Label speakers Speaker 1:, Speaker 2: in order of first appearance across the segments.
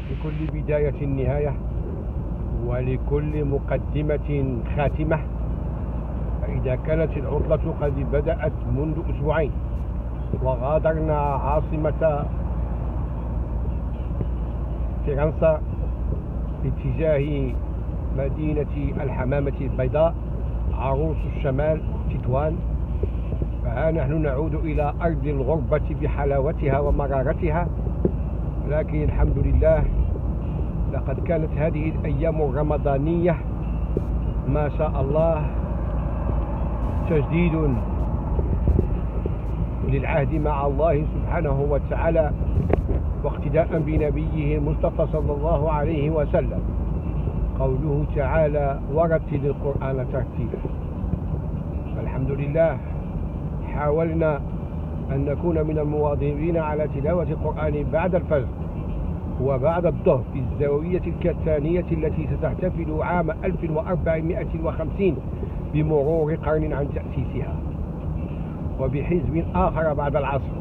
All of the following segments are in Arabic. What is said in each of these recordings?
Speaker 1: لكل بداية نهاية، ولكل مقدمة خاتمة. فإذا كانت العطلة قد بدأت منذ أسبوعين وغادرنا عاصمة فرنسا باتجاه مدينة الحمامة البيضاء عروس الشمال تطوان، فها نحن نعود إلى أرض الغربة بحلاوتها ومرارتها. لكن الحمد لله لقد كانت هذه الأيام الرمضانية ما شاء الله تجديد للعهد مع الله سبحانه وتعالى، واقتداء بنبيه المصطفى صلى الله عليه وسلم. قوله تعالى: ورتل القرآن ترتيلا. الحمد لله حاولنا أن نكون من المواظبين على تلاوة القرآن بعد الفجر وبعد الظهر في الزاوية الكتانية التي ستحتفل عام 1450 بمرور قرن عن تأسيسها، وبحزب آخر بعد العصر،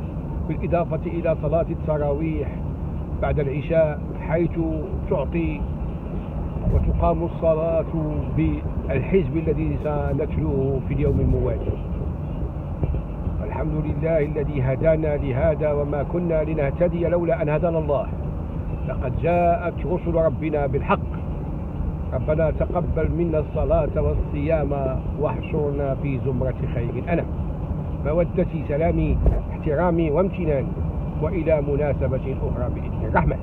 Speaker 1: بالإضافة إلى صلاة التراويح بعد العشاء، حيث تعطي وتقام الصلاة بالحزب الذي سنتلوه في اليوم الموالي. الحمد لله الذي هدانا لهذا، وما كنا لنهتدي لولا أن هدانا الله. لقد جاءت رسل ربنا بالحق. ربنا تقبل منا الصلاة والصيام واحشرنا في زمرة خير الأنام. مودتي، سلامي، احترامي وامتناني، وإلى مناسبة أخرى بإذن الرحمن.